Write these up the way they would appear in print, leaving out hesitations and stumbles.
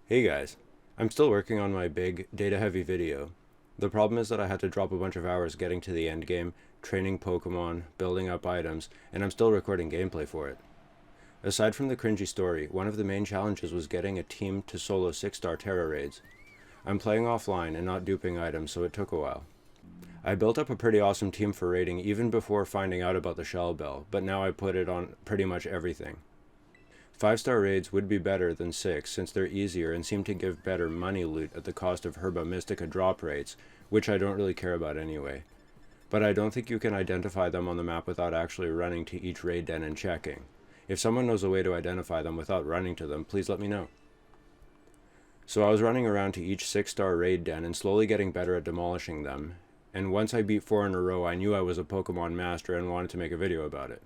Hey guys, I'm still working on my big, data-heavy video. The problem is that I had to drop a bunch of hours getting to the endgame, training Pokemon, building up items, and I'm still recording gameplay for it. Aside from the cringy story, one of the main challenges was getting a team to solo 6-star Tera raids. I'm playing offline and not duping items, so it took a while. I built up a pretty awesome team for raiding even before finding out about the Shell Bell, but now I put it on pretty much everything. 5-star raids would be better than 6 since they're easier and seem to give better money loot at the cost of Mystica drop rates, which I don't really care about anyway. But I don't think you can identify them on the map without actually running to each raid den and checking. If someone knows a way to identify them without running to them, please let me know. So I was running around to each 6-star raid den and slowly getting better at demolishing them, and once I beat 4 in a row I knew I was a Pokemon master and wanted to make a video about it.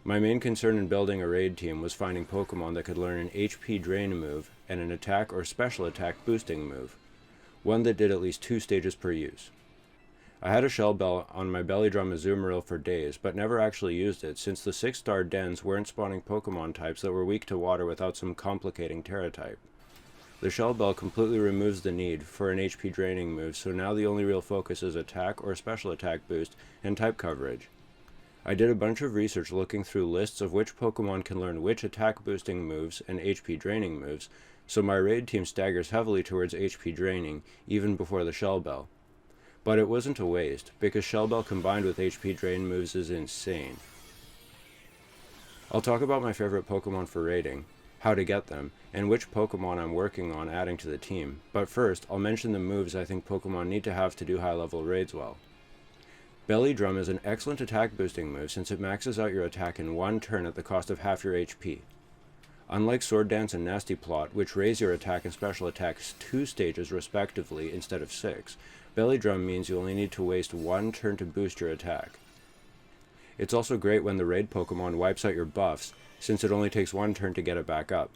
My main concern in building a raid team was finding Pokemon that could learn an HP drain move and an attack or special attack boosting move, one that did at least 2 stages per use. I had a Shell Bell on my belly drum Azumarill for days, but never actually used it since the 6-star dens weren't spawning Pokemon types that were weak to water without some complicating Tera type. The Shell Bell completely removes the need for an HP draining move, so now the only real focus is attack or special attack boost and type coverage. I did a bunch of research looking through lists of which Pokemon can learn which attack boosting moves and HP draining moves, so my raid team staggers heavily towards HP draining even before the Shell Bell. But it wasn't a waste, because Shell Bell combined with HP drain moves is insane. I'll talk about my favorite Pokemon for raiding, how to get them, and which Pokemon I'm working on adding to the team, but first I'll mention the moves I think Pokemon need to have to do high level raids well. Belly Drum is an excellent attack boosting move since it maxes out your attack in 1 turn at the cost of half your HP. Unlike Sword Dance and Nasty Plot, which raise your attack and special attacks 2 stages respectively instead of 6, Belly Drum means you only need to waste 1 turn to boost your attack. It's also great when the raid Pokemon wipes out your buffs, since it only takes 1 turn to get it back up.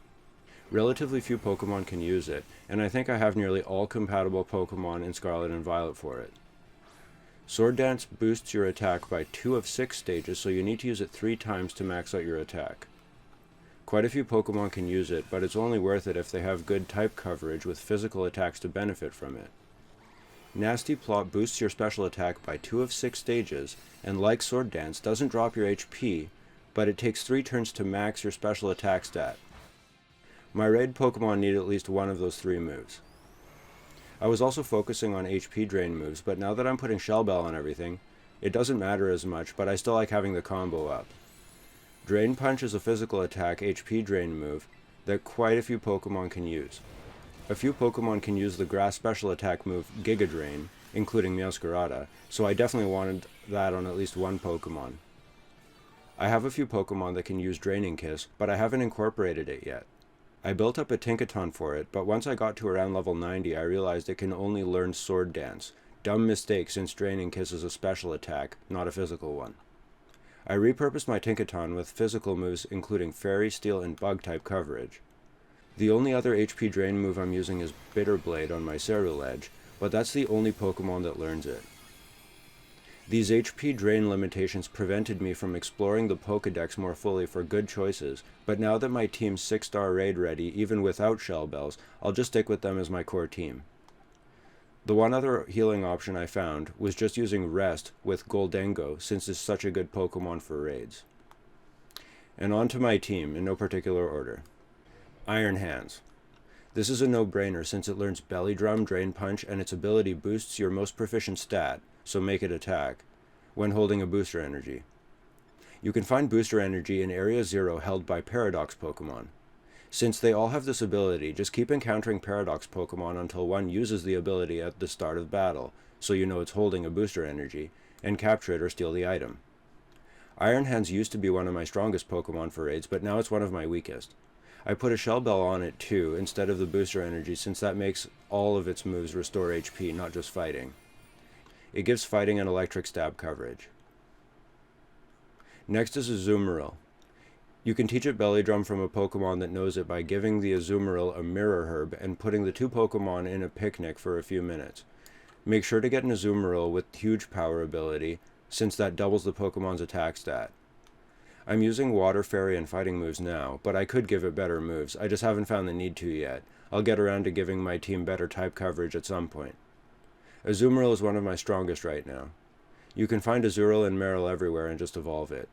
Relatively few Pokemon can use it, and I think I have nearly all compatible Pokemon in Scarlet and Violet for it. Sword Dance boosts your attack by 2 of 6 stages, so you need to use it 3 times to max out your attack. Quite a few Pokemon can use it, but it's only worth it if they have good type coverage with physical attacks to benefit from it. Nasty Plot boosts your special attack by 2 of 6 stages, and like Sword Dance, doesn't drop your HP, but it takes 3 turns to max your special attack stat. My raid Pokemon need at least one of those 3 moves. I was also focusing on HP drain moves, but now that I'm putting Shell Bell on everything, it doesn't matter as much, but I still like having the combo up. Drain Punch is a physical attack HP drain move that quite a few Pokemon can use. A few Pokemon can use the grass special attack move Giga Drain, including Meowscarada, so I definitely wanted that on at least one Pokemon. I have a few Pokemon that can use Draining Kiss, but I haven't incorporated it yet. I built up a Tinkaton for it, but once I got to around level 90 I realized it can only learn Sword Dance. Dumb mistake since Draining Kiss is a special attack, not a physical one. I repurposed my Tinkaton with physical moves including Fairy, Steel, and Bug type coverage. The only other HP drain move I'm using is Bitter Blade on my Ceruledge, but that's the only Pokemon that learns it. These HP drain limitations prevented me from exploring the Pokédex more fully for good choices, but now that my team's 6-star raid ready, even without Shell Bells, I'll just stick with them as my core team. The one other healing option I found was just using Rest with Goldengo, since it's such a good Pokemon for raids. And on to my team, in no particular order. Iron Hands. This is a no-brainer since it learns Belly Drum, Drain Punch, and its ability boosts your most proficient stat, so make it attack, when holding a booster energy. You can find booster energy in Area 0 held by Paradox Pokemon. Since they all have this ability, just keep encountering Paradox Pokemon until one uses the ability at the start of battle, so you know it's holding a booster energy, and capture it or steal the item. Iron Hands used to be one of my strongest Pokemon for raids, but now it's one of my weakest. I put a Shell Bell on it too, instead of the booster energy, since that makes all of its moves restore HP, not just fighting. It gives fighting and electric stab coverage. Next is Azumarill. You can teach it Belly Drum from a Pokemon that knows it by giving the Azumarill a Mirror Herb and putting the 2 Pokemon in a picnic for a few minutes. Make sure to get an Azumarill with huge power ability, since that doubles the Pokemon's attack stat. I'm using Water Fairy and fighting moves now, but I could give it better moves, I just haven't found the need to yet. I'll get around to giving my team better type coverage at some point. Azumarill is one of my strongest right now. You can find Azurill and Marill everywhere and just evolve it.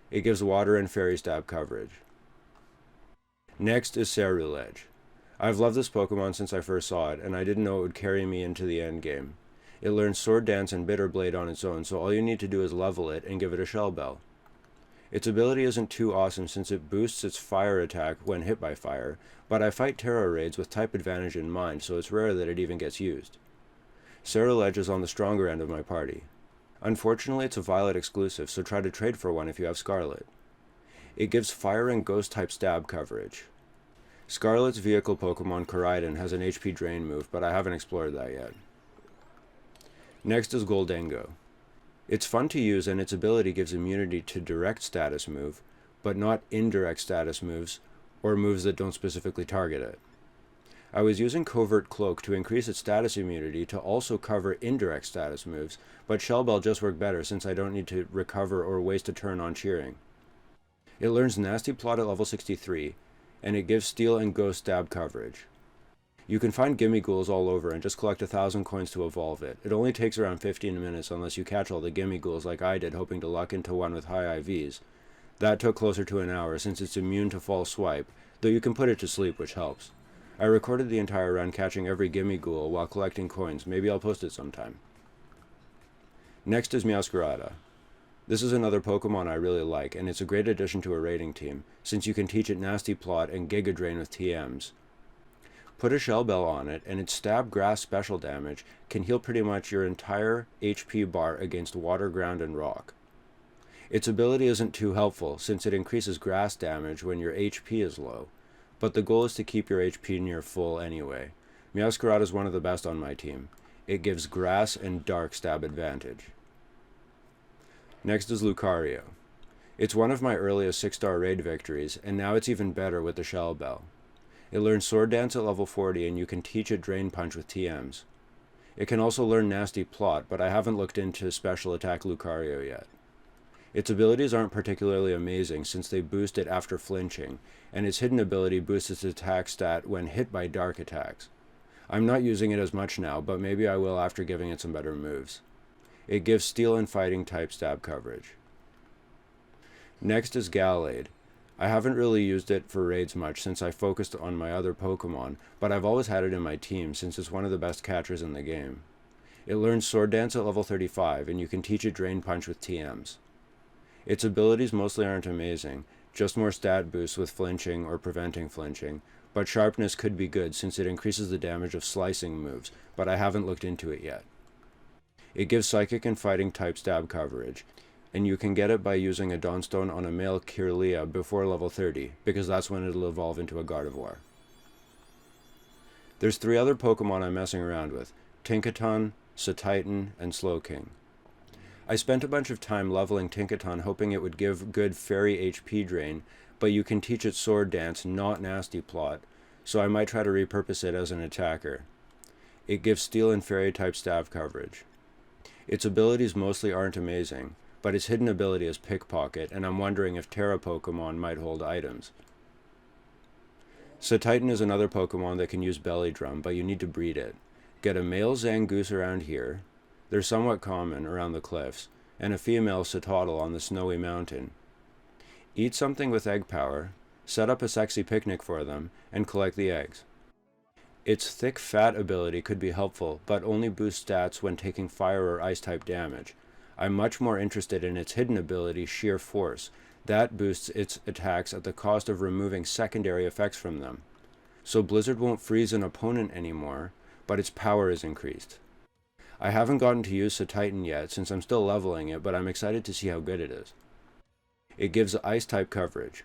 It gives water and fairy stab coverage. Next is Ceruledge. I've loved this Pokemon since I first saw it, and I didn't know it would carry me into the endgame. It learns Sword Dance and Bitter Blade on its own, so all you need to do is level it and give it a Shell Bell. Its ability isn't too awesome since it boosts its fire attack when hit by fire, but I fight Tera raids with type advantage in mind, so it's rare that it even gets used. Ceruledge is on the stronger end of my party. Unfortunately, it's a Violet exclusive, so try to trade for one if you have Scarlet. It gives fire and ghost type stab coverage. Scarlet's vehicle Pokemon Koraidon has an HP drain move, but I haven't explored that yet. Next is Goldengo. It's fun to use and its ability gives immunity to direct status move, but not indirect status moves or moves that don't specifically target it. I was using Covert Cloak to increase its status immunity to also cover indirect status moves, but Shell Bell just worked better since I don't need to recover or waste a turn on cheering. It learns Nasty Plot at level 63, and it gives Steel and Ghost stab coverage. You can find Gimmeghouls all over and just collect 1,000 coins to evolve it. It only takes around 15 minutes unless you catch all the Gimmeghouls like I did, hoping to luck into one with high IVs. That took closer to an hour since it's immune to false swipe, though you can put it to sleep, which helps. I recorded the entire run catching every Gimmeghoul while collecting coins. Maybe I'll post it sometime. Next is Meowscarada. This is another Pokemon I really like, and it's a great addition to a raiding team, since you can teach it Nasty Plot and Giga Drain with TMs. Put a Shell Bell on it, and its Stab Grass special damage can heal pretty much your entire HP bar against water, ground, and rock. Its ability isn't too helpful, since it increases grass damage when your HP is low, but the goal is to keep your HP near full anyway. Meowscarada is one of the best on my team. It gives grass and dark stab advantage. Next is Lucario. It's one of my earliest 6-star raid victories, and now it's even better with the Shell Bell. It learns Sword Dance at level 40, and you can teach it Drain Punch with TMs. It can also learn Nasty Plot, but I haven't looked into Special Attack Lucario yet. Its abilities aren't particularly amazing since they boost it after flinching, and its hidden ability boosts its attack stat when hit by dark attacks. I'm not using it as much now, but maybe I will after giving it some better moves. It gives Steel and Fighting type stab coverage. Next is Gallade. I haven't really used it for raids much since I focused on my other Pokemon, but I've always had it in my team since it's one of the best catchers in the game. It learns Sword Dance at level 35, and you can teach it Drain Punch with TMs. Its abilities mostly aren't amazing, just more stat boosts with flinching or preventing flinching, but sharpness could be good since it increases the damage of slicing moves, but I haven't looked into it yet. It gives Psychic and Fighting type stab coverage, and you can get it by using a Dawnstone on a male Kirlia before level 30, because that's when it'll evolve into a Gardevoir. There's 3 other Pokemon I'm messing around with, Tinkaton, Satitan, and Slowking. I spent a bunch of time leveling Tinkaton hoping it would give good fairy HP drain, but you can teach it Sword Dance, not Nasty Plot, so I might try to repurpose it as an attacker. It gives Steel and Fairy type stab coverage. Its abilities mostly aren't amazing, but its hidden ability is Pickpocket, and I'm wondering if Tera Pokemon might hold items. Satitan is another Pokemon that can use Belly Drum, but you need to breed it. Get a male Zangoose around here, they're somewhat common around the cliffs, and a female Citadel on the snowy mountain. Eat something with egg power, set up a sexy picnic for them, and collect the eggs. Its thick fat ability could be helpful, but only boosts stats when taking fire or ice type damage. I'm much more interested in its hidden ability, Sheer Force. That boosts its attacks at the cost of removing secondary effects from them. So Blizzard won't freeze an opponent anymore, but its power is increased. I haven't gotten to use Satitan yet since I'm still leveling it, but I'm excited to see how good it is. It gives Ice type coverage.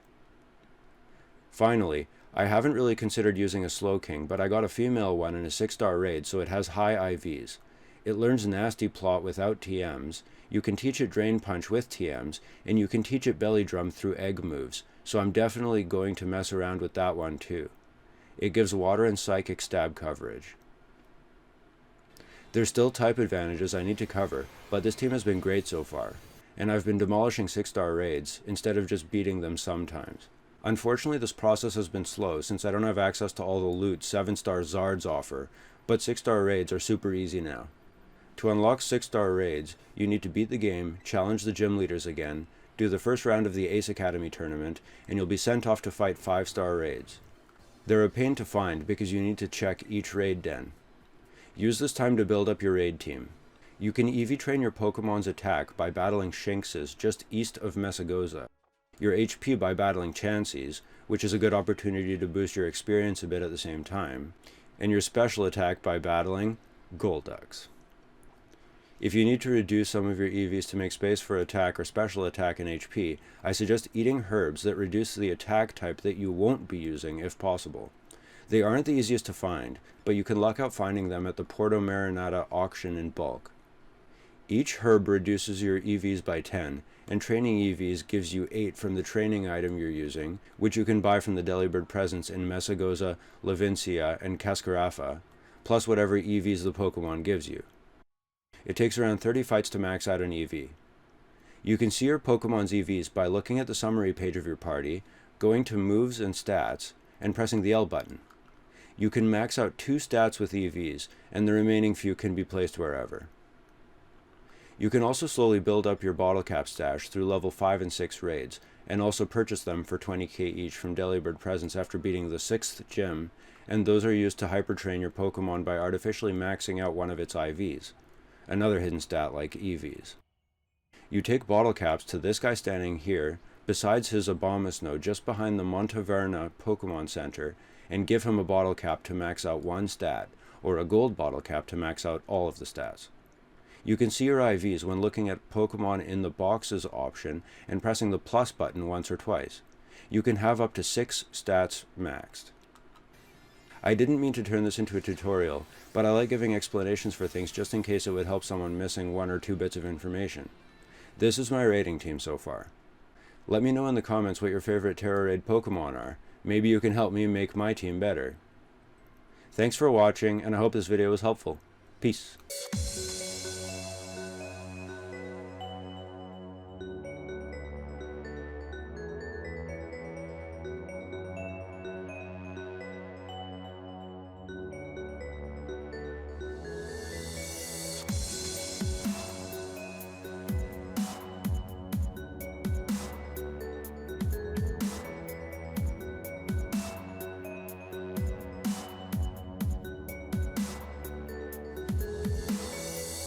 Finally, I haven't really considered using a Slowking, but I got a female one in a 6-star raid, so it has high IVs. It learns Nasty Plot without TMs, you can teach it Drain Punch with TMs, and you can teach it Belly Drum through egg moves, so I'm definitely going to mess around with that one too. It gives Water and Psychic stab coverage. There's still type advantages I need to cover, but this team has been great so far. and I've been demolishing 6-star raids instead of just beating them sometimes. Unfortunately, this process has been slow since I don't have access to all the loot 7-star Zards offer, but 6-star raids are super easy now. To unlock 6-star raids, you need to beat the game, challenge the gym leaders again, do the first round of the Ace Academy tournament, and you'll be sent off to fight 5-star raids. They're a pain to find because you need to check each raid den. Use this time to build up your raid team. You can EV train your Pokemon's attack by battling Shinxes just east of Messagoza, your HP by battling Chanseys, which is a good opportunity to boost your experience a bit at the same time, and your special attack by battling Golducks. If you need to reduce some of your EVs to make space for attack or special attack and HP, I suggest eating herbs that reduce the attack type that you won't be using if possible. They aren't the easiest to find, but you can luck out finding them at the Porto Marinata auction in bulk. Each herb reduces your EVs by 10, and training EVs gives you 8 from the training item you're using, which you can buy from the Delibird presents in Messagoza, Levincia, and Cascarafa, plus whatever EVs the Pokemon gives you. It takes around 30 fights to max out an EV. You can see your Pokemon's EVs by looking at the summary page of your party, going to Moves and Stats, and pressing the L button. You can max out 2 stats with EVs, and the remaining few can be placed wherever. You can also slowly build up your bottle cap stash through level 5 and 6 raids, and also purchase them for 20k each from Delibird presents after beating the 6th gym, and those are used to hyper-train your Pokemon by artificially maxing out one of its IVs. Another hidden stat like EVs. You take bottle caps to this guy standing here, besides his Abomasnow just behind the Montaverna Pokemon Center, and give him a bottle cap to max out one stat, or a gold bottle cap to max out all of the stats. You can see your IVs when looking at Pokemon in the boxes option and pressing the plus button once or twice. You can have up to 6 stats maxed. I didn't mean to turn this into a tutorial, but I like giving explanations for things just in case it would help someone missing 1 or 2 bits of information. This is my raiding team so far. Let me know in the comments what your favorite Tera raid Pokemon are. Maybe you can help me make my team better. Thanks for watching, and I hope this video was helpful. Peace.